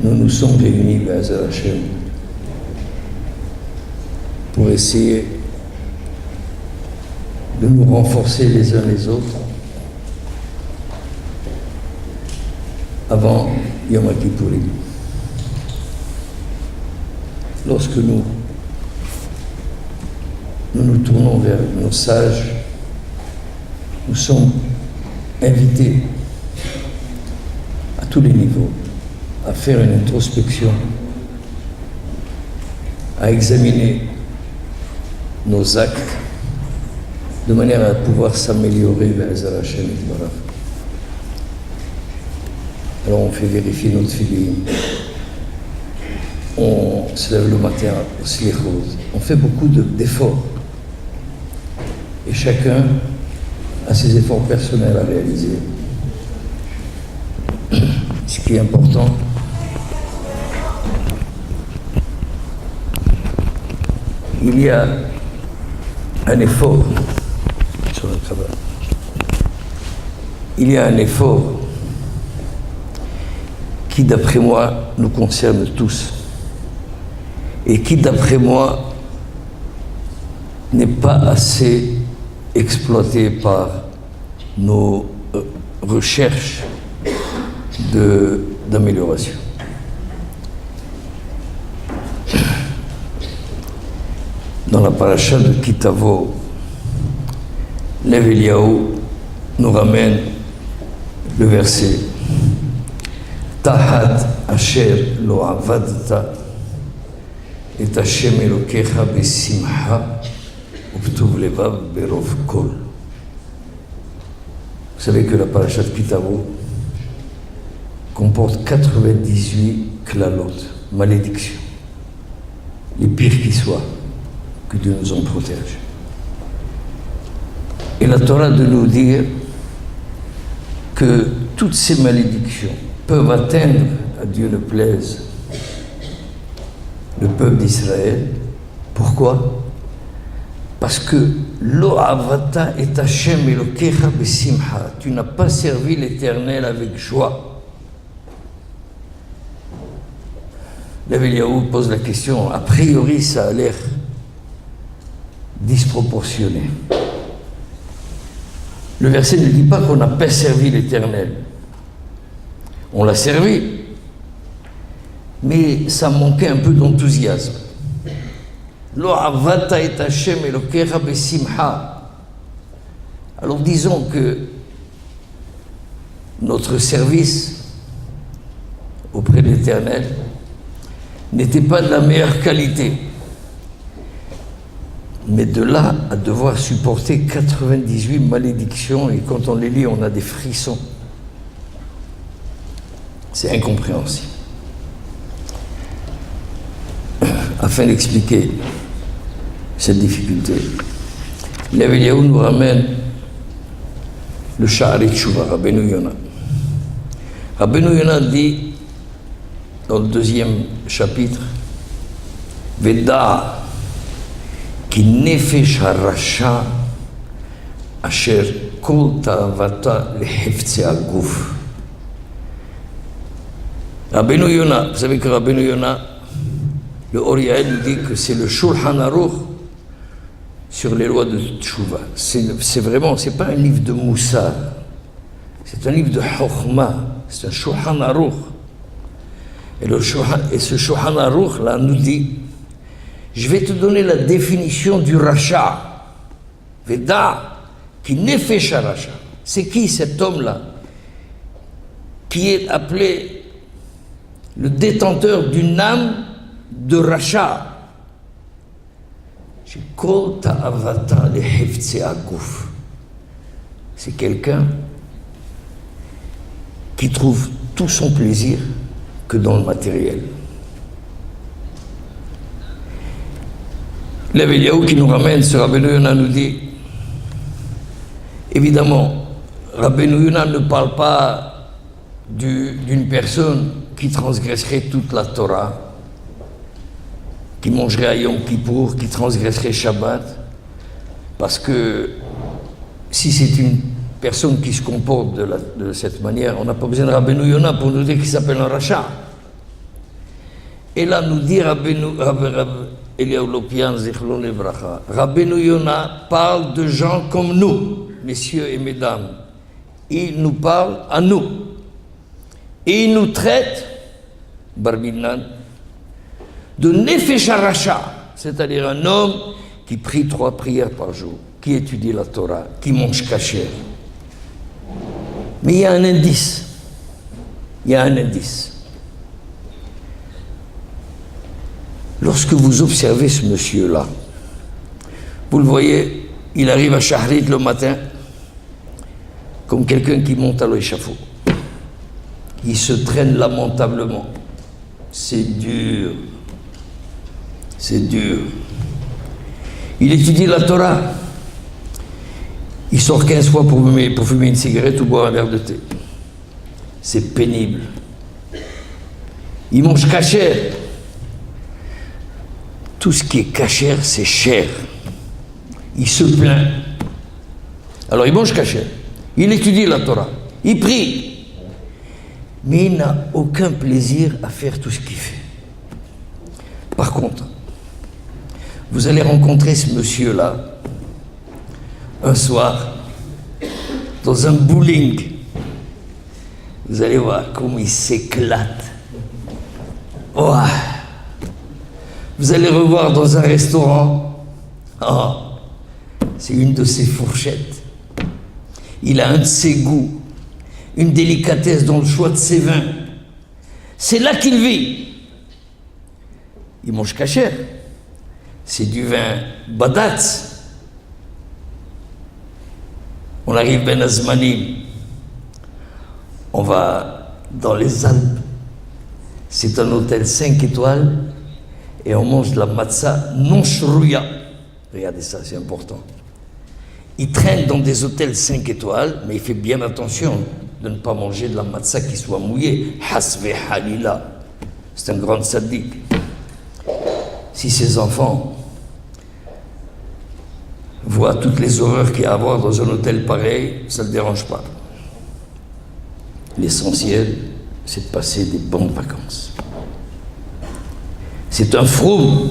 nous nous sommes réunis, Be'ezrat Hashem, pour essayer de nous renforcer les uns les autres avant Yom Kippourim. Lorsque nous nous tournons vers nos sages, nous sommes invités à tous les niveaux à faire une introspection, à examiner nos actes de manière à pouvoir s'améliorer vers Be'ezrat Hashem Yitbarach. Alors on fait vérifier notre figurine, on se lève le matin au slichot, on fait beaucoup d'efforts et chacun a ses efforts personnels à réaliser. Ce qui est important, il y a un effort sur le travail. Il y a un effort qui, d'après moi, nous concerne tous et qui, d'après moi, n'est pas assez exploité par nos recherches d'amélioration. Dans la paracha de Kitavo, Lev Eliyahu nous ramène le verset Tahat asher lo avadta et Hashem Elokecha besimcha uptuv levav berov kol. Vous savez que la paracha de Kitavo comporte 98 klalot, malédictions, les pires qui soient. Que Dieu nous en protège. Et la Torah de nous dire que toutes ces malédictions peuvent atteindre, à Dieu ne plaise, le peuple d'Israël. Pourquoi? Parce que Lo avata et Hashem Elokecha besimcha. Tu n'as pas servi l'Éternel avec joie. Lev Eliyahu pose la question, a priori ça a l'air disproportionné. Le verset ne dit pas qu'on n'a pas servi l'Éternel. On l'a servi, mais ça manquait un peu d'enthousiasme. Lo avata et Hashem Elokecha besimcha. Alors disons que notre service auprès de l'Éternel n'était pas de la meilleure qualité. Mais de là à devoir supporter 98 malédictions, et quand on les lit, on a des frissons. C'est incompréhensible. Afin d'expliquer cette difficulté, Lev Eliyahu nous ramène le Sha'arei Tshuva, Rabbeinu Yona. Rabbeinu Yona dit, dans le 2e chapitre, Veda ki nefesh harasha asher kol ta'avata leheftzei haguf. Rabbeinu Yona, vous savez que Rabbeinu Yona, le Or Yael nous dit que c'est le Shulchan Aruch sur les lois de Tshuva. C'est vraiment, c'est pas un livre de Moussar, c'est un livre de Chokhmah, c'est un Shulchan Aruch. Et ce Shulchan Aruch là nous dit, je vais te donner la définition du rachat. Veda, qui nefesh harasha. C'est qui cet homme-là qui est appelé le détenteur d'une âme de rachat? C'est quelqu'un qui trouve tout son plaisir que dans le matériel. Lev Eliyahu qui nous ramène, ce Rabbeinu Yona nous dit, évidemment, Rabbeinu Yona ne parle pas d'une personne qui transgresserait toute la Torah, qui mangerait à Yom Kippour, qui transgresserait Shabbat, parce que si c'est une personne qui se comporte de cette manière, on n'a pas besoin de Rabbeinu Yona pour nous dire qu'il s'appelle un rachat. Et là, nous dit Rabbeinu Eliyahu Lopian Zichlon Livracha, Rabbeinu Yona parle de gens comme nous, messieurs et mesdames. Il nous parle à nous. Et il nous traite, Barbinan, de Nefesh HaRasha, c'est-à-dire un homme qui prie 3 prières par jour, qui étudie la Torah, qui mange kasher. Mais il y a un indice. Il y a un indice. Lorsque vous observez ce monsieur-là, vous le voyez, il arrive à Shahrit le matin, comme quelqu'un qui monte à l'échafaud. Il se traîne lamentablement. C'est dur. C'est dur. Il étudie la Torah. Il sort 15 fois pour fumer une cigarette ou boire un verre de thé. C'est pénible. Il mange kasher. Tout ce qui est kasher, c'est cher. Il se plaint. Alors il mange kasher. Il étudie la Torah. Il prie. Mais il n'a aucun plaisir à faire tout ce qu'il fait. Par contre, vous allez rencontrer ce monsieur-là un soir dans un bowling. Vous allez voir comment il s'éclate. Oh. Vous allez revoir dans un restaurant. Oh. C'est une de ses fourchettes. Il a un de ses goûts, une délicatesse dans le choix de ses vins. C'est là qu'il vit. Il mange kasher. C'est du vin badatz. On arrive ben Azmanim. On va dans les Alpes. C'est un hôtel 5 étoiles et on mange de la matzah non shrouya. Regardez ça, c'est important. Il traîne dans des hôtels 5 étoiles, mais il fait bien attention de ne pas manger de la matzah qui soit mouillée. Hasve halila. C'est un grand sadique. Si ses enfants voient toutes les horreurs qu'il y a à avoir dans un hôtel pareil, ça ne le dérange pas. L'essentiel, c'est de passer des bonnes vacances. C'est un froum.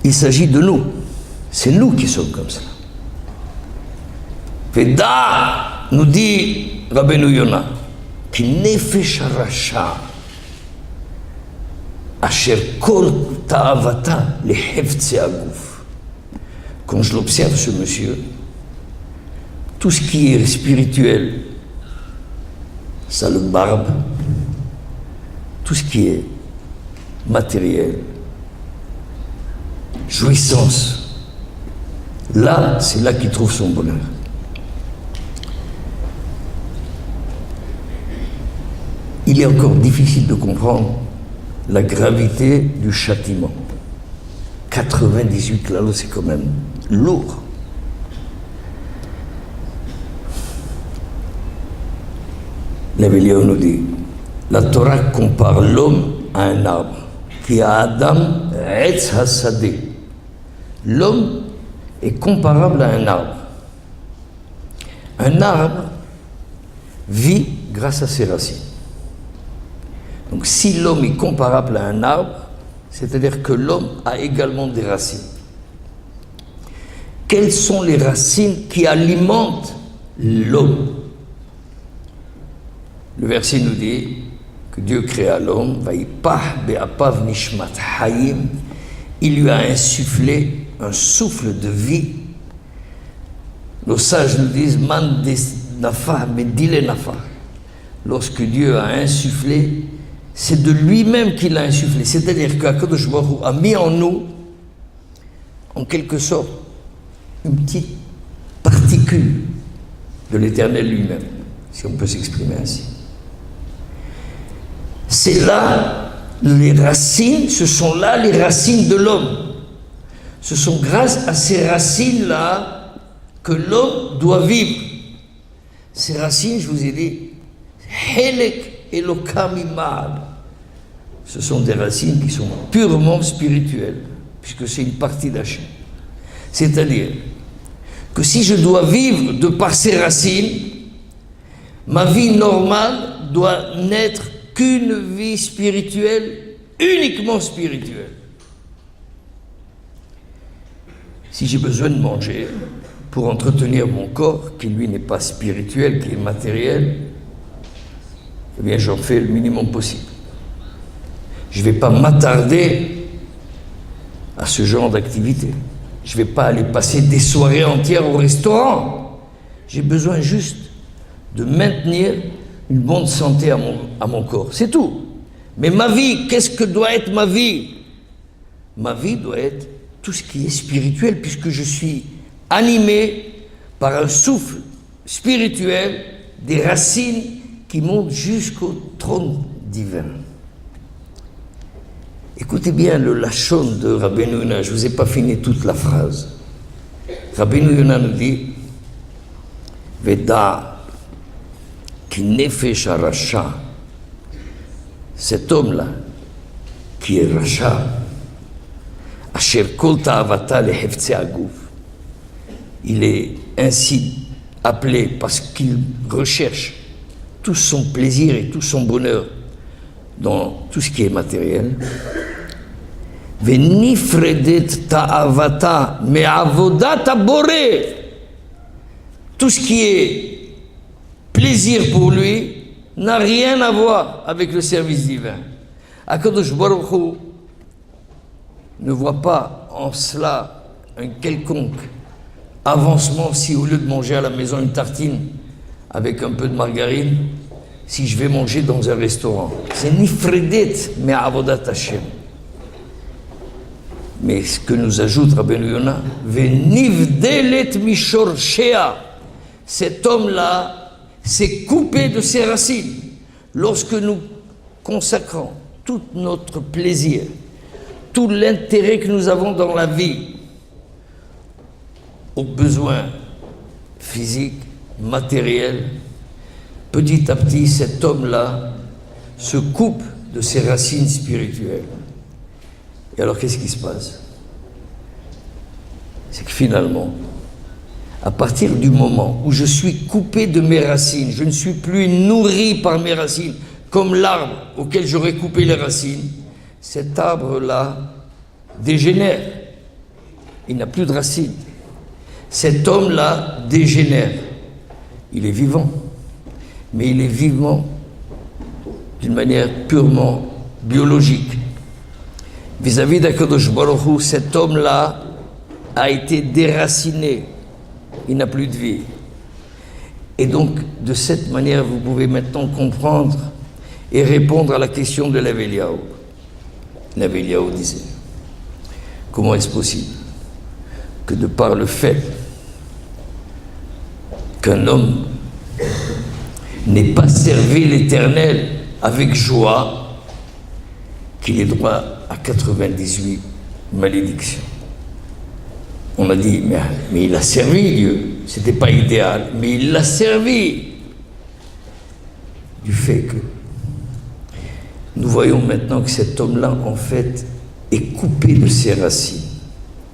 Il s'agit de nous. C'est nous qui sommes comme ça. Veda, nous dit Rabbeinu Yona, qui nefesh harasha, asher kol ta'avata lehefze aguf. Quand je l'observe, ce monsieur, tout ce qui est spirituel, ça le barbe, tout ce qui est matériel, jouissance, là, c'est là qu'il trouve son bonheur. Il est encore difficile de comprendre la gravité du châtiment. 98 kilos, c'est quand même lourd. L'Évélien nous dit, la Torah compare l'homme à un arbre, qui a Adam Etz Hasadeh. L'homme est comparable à un arbre. Un arbre vit grâce à ses racines. Donc si l'homme est comparable à un arbre, c'est-à-dire que l'homme a également des racines. Quelles sont les racines qui alimentent l'homme? Le verset nous dit que Dieu créa l'homme, il lui a insufflé un souffle de vie. Nos sages nous disent man nafa, mais dile nafa. Lorsque Dieu a insufflé, c'est de lui-même qu'il a insufflé. C'est-à-dire qu'Akadosh Baruch Hu a mis en nous, en quelque sorte, une petite particule de l'Éternel lui-même, si on peut s'exprimer ainsi. C'est là les racines, ce sont là les racines de l'homme. Ce sont grâce à ces racines-là que l'homme doit vivre. Ces racines, je vous ai dit, Helek Elokam Imad. Ce sont des racines qui sont purement spirituelles, puisque c'est une partie d'Hachem. C'est-à-dire que si je dois vivre de par ces racines, ma vie normale doit n'être qu'une vie spirituelle, uniquement spirituelle. Si j'ai besoin de manger pour entretenir mon corps, qui lui n'est pas spirituel, qui est matériel, eh bien j'en fais le minimum possible. Je ne vais pas m'attarder à ce genre d'activité. Je ne vais pas aller passer des soirées entières au restaurant. J'ai besoin juste de maintenir une bonne santé à mon corps. C'est tout. Mais ma vie, qu'est-ce que doit être ma vie? Ma vie doit être tout ce qui est spirituel, puisque je suis animé par un souffle spirituel, des racines qui montent jusqu'au trône divin. Écoutez bien le lachon de Rabbeinu Yonah, je ne vous ai pas fini toute la phrase. Rabbeinu Yonah nous dit Veda ki nefesh rasha, cet homme-là qui est Racha, Asher kol ta'avata leheftzei aguf, il est ainsi appelé parce qu'il recherche tout son plaisir et tout son bonheur dans tout ce qui est matériel. Venifredet ta'avata me'avodat haboré, tout ce qui est plaisir pour lui n'a rien à voir avec le service divin. Akadosh Baruch Hu ne voit pas en cela un quelconque avancement si au lieu de manger à la maison une tartine avec un peu de margarine, si je vais manger dans un restaurant. C'est nifredet me'avodat Hashem. Mais ce que nous ajoute Rabbeinu Yonah, venivdelet mishorshea, cet homme-là s'est coupé de ses racines. Lorsque nous consacrons tout notre plaisir, tout l'intérêt que nous avons dans la vie aux besoins physiques, matériels, petit à petit, cet homme-là se coupe de ses racines spirituelles. Et alors, qu'est-ce qui se passe? C'est que finalement, à partir du moment où je suis coupé de mes racines, je ne suis plus nourri par mes racines, comme l'arbre auquel j'aurais coupé les racines, cet arbre-là dégénère. Il n'a plus de racines. Cet homme-là dégénère. Il est vivant, mais il est vivant d'une manière purement biologique. Vis-à-vis d'Akadosh Baruch Hu, cet homme-là a été déraciné. Il n'a plus de vie. Et donc, de cette manière, vous pouvez maintenant comprendre et répondre à la question de Lev Eliyahu. Lev Eliyahu disait, comment est-ce possible que de par le fait qu'un homme n'ait pas servi l'Éternel avec joie, qu'il ait droit à 98 malédictions? On a dit, mais il a servi Dieu, c'était pas idéal, mais il l'a servi. Du fait que nous voyons maintenant que cet homme-là, en fait, est coupé de ses racines.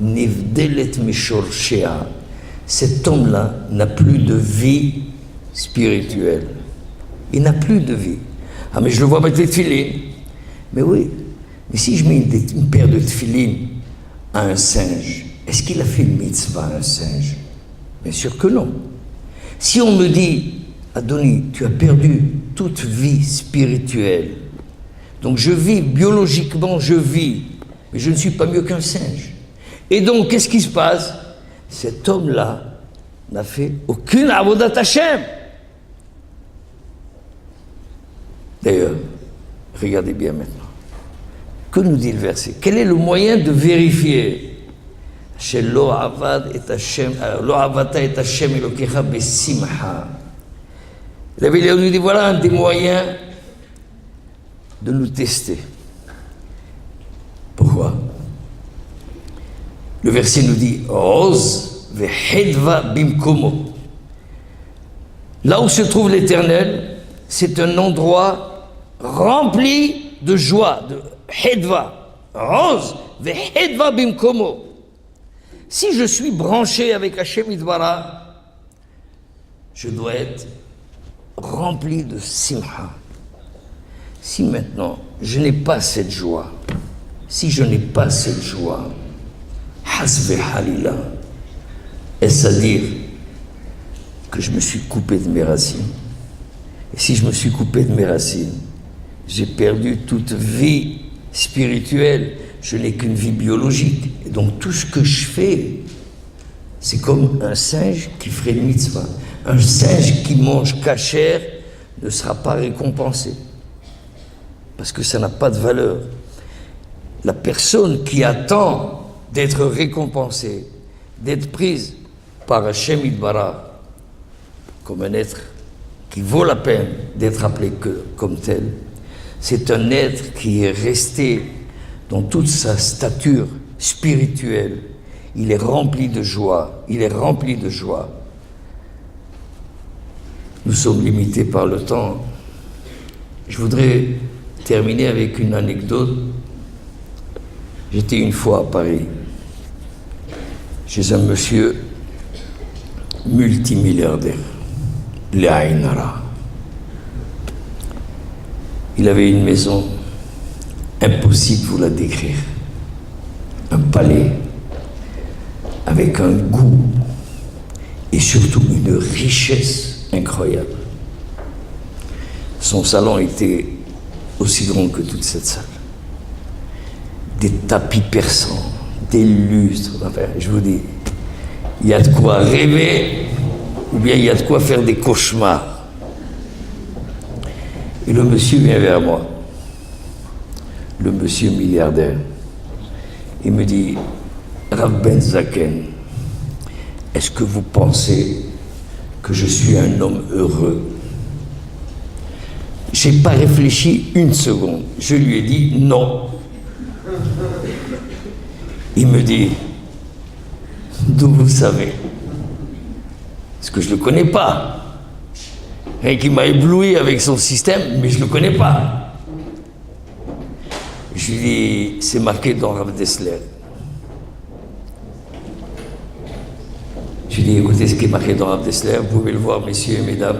Nivdelet mishorshea. Cet homme-là n'a plus de vie spirituelle. Il n'a plus de vie. Ah, mais je le vois mettre les tefilines. Mais oui, mais si je mets une paire de tefilines à un singe, est-ce qu'il a fait une mitzvah à un singe? Bien sûr que non. Si on me dit, Adoni, tu as perdu toute vie spirituelle, donc je vis, biologiquement je vis, mais je ne suis pas mieux qu'un singe. Et donc, qu'est-ce qui se passe? Cet homme-là n'a fait aucune avodat Hashem. D'ailleurs, regardez bien maintenant. Que nous dit le verset? Quel est le moyen de vérifier? Lo avata et Hashem Elokecha besimcha. La Bible nous dit, voilà un des moyens de nous tester. Pourquoi? Le verset nous dit, Oz vehedva bimkomo. Là où se trouve l'Éternel, c'est un endroit rempli de joie, de hedva. Oz vehedva bimkomo. Si je suis branché avec Hashem Yitbarach, je dois être rempli de simcha. Si maintenant je n'ai pas cette joie, si je n'ai pas cette joie, hasbi halila, est-ce à dire que je me suis coupé de mes racines? Et si je me suis coupé de mes racines, j'ai perdu toute vie spirituelle, je n'ai qu'une vie biologique. Et donc tout ce que je fais, c'est comme un singe qui ferait une mitzvah. Un singe qui mange kasher ne sera pas récompensé, parce que ça n'a pas de valeur. La personne qui attend d'être récompensée, d'être prise par Hashem Yitbarach comme un être qui vaut la peine d'être appelé comme tel, c'est un être qui est resté dans toute sa stature spirituelle. Il est rempli de joie, il est rempli de joie. Nous sommes limités par le temps. Je voudrais terminer avec une anecdote. J'étais une fois à Paris, chez un monsieur multimilliardaire, L'Aïnara. Il avait une maison, impossible de vous la décrire, un palais avec un goût et surtout une richesse incroyable. Son salon était aussi grand que toute cette salle. Des tapis persans, des lustres, enfin, je vous dis, il y a de quoi rêver ou bien il y a de quoi faire des cauchemars. Et le monsieur vient vers moi, le monsieur milliardaire. Il me dit, Rav Ben Zaken, est-ce que vous pensez que je suis un homme heureux? Je n'ai pas réfléchi une seconde. Je lui ai dit non. Il me dit, d'où vous savez? Parce que je ne le connais pas. Et qui m'a ébloui avec son système, mais je ne le connais pas. Je lui dis, c'est marqué dans Rav Dessler. Je lui dis, écoutez ce qui est marqué dans Rav Dessler, vous pouvez le voir, messieurs et mesdames.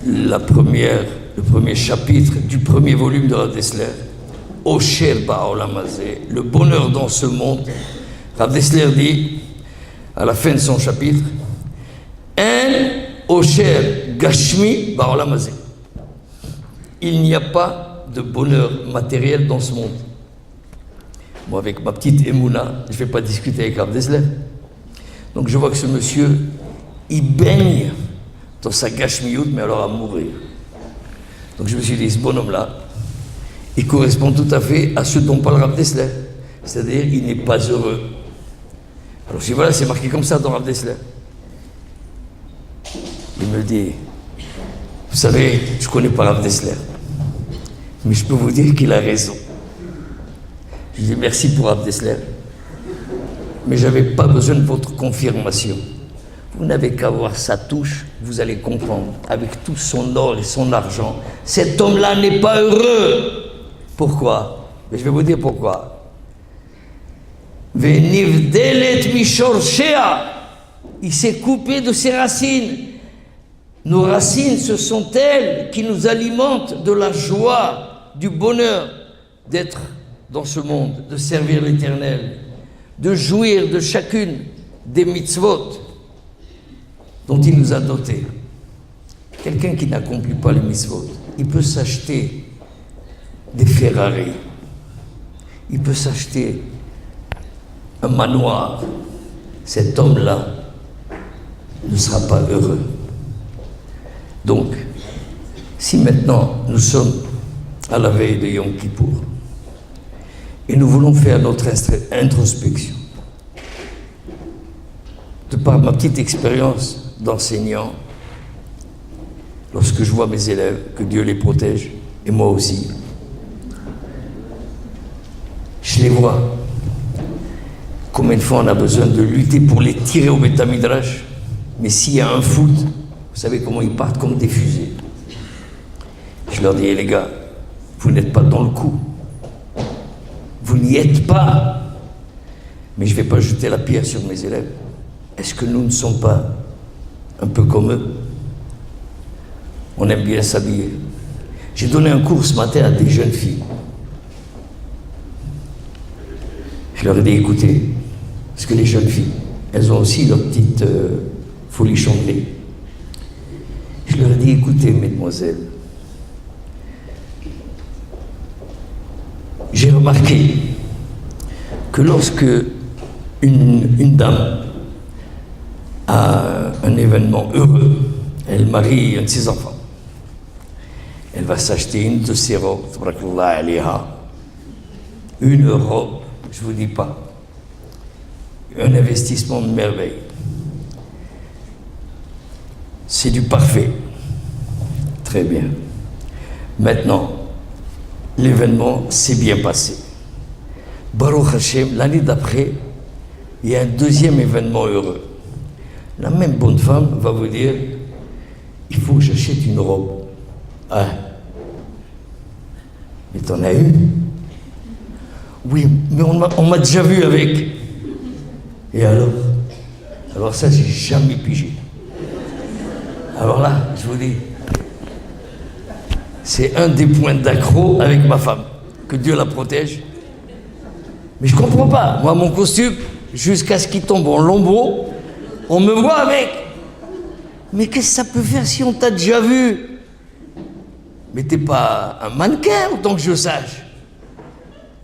Le premier chapitre du premier volume de Rav Dessler, Osher Ba'olam Hazeh, le bonheur dans ce monde. Rav Dessler dit, à la fin de son chapitre, Un Osher Gashmi Ba'olam Hazeh. Il n'y a pas de bonheur matériel dans ce monde. Moi, avec ma petite Emouna, je ne vais pas discuter avec Rav Dessler. Donc je vois que ce monsieur, il baigne dans sa gashmiout, mais alors à mourir. Donc je me suis dit, ce bonhomme-là, il correspond tout à fait à ce dont parle Rav Dessler. C'est-à-dire, il n'est pas heureux. Alors je dis, voilà, c'est marqué comme ça dans Rav Dessler. Il me dit, vous savez, je ne connais pas Rav Dessler, mais je peux vous dire qu'il a raison. Je lui dis, merci pour Rav Dessler, mais je n'avais pas besoin de votre confirmation. Vous n'avez qu'à voir sa touche, vous allez comprendre, avec tout son or et son argent, cet homme-là n'est pas heureux. Pourquoi? Mais je vais vous dire pourquoi. Venivdelet mishorshea, il s'est coupé de ses racines. Nos racines, ce sont elles qui nous alimentent de la joie, du bonheur d'être dans ce monde, de servir l'Éternel, de jouir de chacune des mitzvot dont il nous a dotés. Quelqu'un qui n'accomplit pas les mitzvot, il peut s'acheter des Ferrari, il peut s'acheter un manoir. Cet homme-là ne sera pas heureux. Donc, si maintenant nous sommes à la veille de Yom Kippour et nous voulons faire notre introspection, de par ma petite expérience d'enseignant, lorsque je vois mes élèves, que Dieu les protège, et moi aussi, je les vois. Combien de fois on a besoin de lutter pour les tirer au Beth Midrash, mais s'il y a un foot, vous savez comment ils partent comme des fusées. Je leur dis, les gars, vous n'êtes pas dans le coup. Vous n'y êtes pas. Mais je ne vais pas jeter la pierre sur mes élèves. Est-ce que nous ne sommes pas un peu comme eux? On aime bien s'habiller. J'ai donné un cours ce matin à des jeunes filles. Je leur ai dit, écoutez, parce que les jeunes filles, elles ont aussi leur petite folie chambrée. Je leur ai dit, écoutez, mesdemoiselles, j'ai remarqué que lorsque une dame a un événement heureux, elle marie un de ses enfants, elle va s'acheter une de ses robes, une robe, je ne vous dis pas, un investissement de merveille. C'est du parfait. Très bien. Maintenant, l'événement s'est bien passé. Baruch Hashem, l'année d'après, il y a un deuxième événement heureux. La même bonne femme va vous dire, il faut que j'achète une robe. Ah. Mais t'en as une? Oui, mais on m'a déjà vu avec. Et alors? Alors ça, j'ai jamais pigé. Alors là, je vous dis, c'est un des points d'accro avec ma femme. Que Dieu la protège. Mais je comprends pas. Moi, mon costume, jusqu'à ce qu'il tombe en lambeaux, on me voit avec. Mais qu'est-ce que ça peut faire si on t'a déjà vu? Mais t'es pas un mannequin, autant que je sache.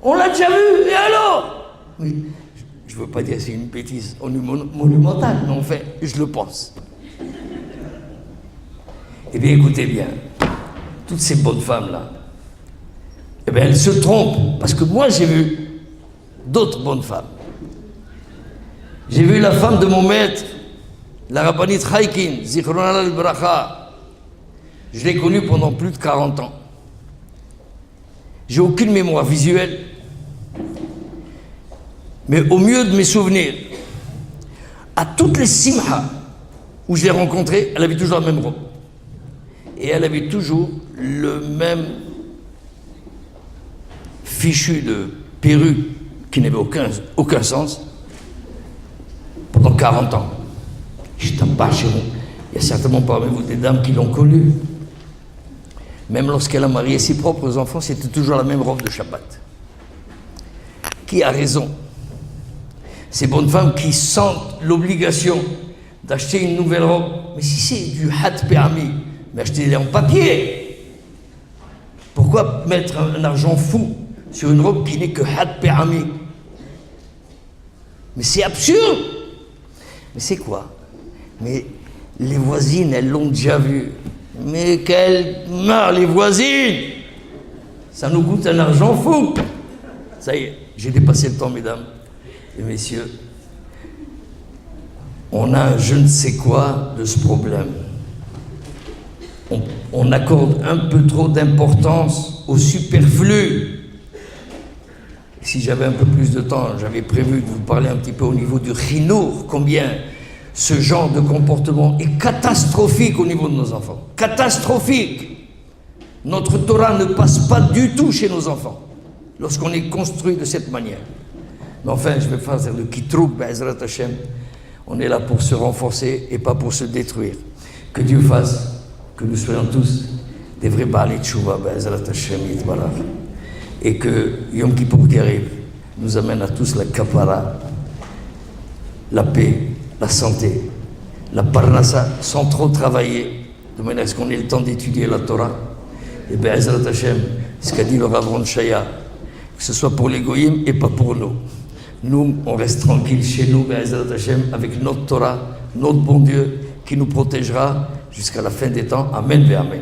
On l'a déjà vu, et alors? Oui, je veux pas dire que c'est une bêtise monumentale, mais en fait, je le pense. Eh bien, écoutez bien, toutes ces bonnes femmes-là, eh bien, elles se trompent, parce que moi, j'ai vu d'autres bonnes femmes. J'ai vu la femme de mon maître, la Rabbanit Chaikin, Zichronallah al-Bracha. Je l'ai connue pendant plus de 40 ans. J'ai aucune mémoire visuelle, mais au mieux de mes souvenirs, à toutes les simha où je l'ai rencontrée, elle avait toujours la même robe. Et elle avait toujours le même fichu de perruque qui n'avait aucun sens pendant 40 ans. J'étais pas chez vous. Il y a certainement parmi vous des dames qui l'ont connue. Même lorsqu'elle a marié ses propres enfants, c'était toujours la même robe de Shabbat. Qui a raison? Ces bonnes femmes qui sentent l'obligation d'acheter une nouvelle robe. Mais si c'est du hat permis, mais achetez-les en papier. Pourquoi mettre un argent fou sur une robe qui n'est que hat permis? Mais c'est absurde. Mais c'est quoi? Mais les voisines, elles l'ont déjà vu. Mais qu'elles meurent, les voisines! Ça nous coûte un argent fou. Ça y est, j'ai dépassé le temps, mesdames et messieurs. On a un je ne sais quoi de ce problème. On accorde un peu trop d'importance au superflu. Si j'avais un peu plus de temps, j'avais prévu de vous parler un petit peu au niveau du chinour, combien ce genre de comportement est catastrophique au niveau de nos enfants. Catastrophique. Notre Torah ne passe pas du tout chez nos enfants lorsqu'on est construit de cette manière. Mais enfin, je vais faire le kitrouk, Be'ezrat Hashem. On est là pour se renforcer et pas pour se détruire. Que Dieu fasse que nous soyons tous des vrais Baalei Tchouva, Be'ezrat Hashem Yitbarach. Et que Yom Kippour qui arrive nous amène à tous la kapara, la paix, la santé, la parnassa, sans trop travailler, de manière à ce qu'on ait le temps d'étudier la Torah. Et Be'ezrat Hashem, ce qu'a dit le Rav Ron Shaya, que ce soit pour les goyim et pas pour nous. Nous, on reste tranquille chez nous, Be'ezrat Hashem, avec notre Torah, notre bon Dieu, qui nous protégera jusqu'à la fin des temps. Amen, Amen.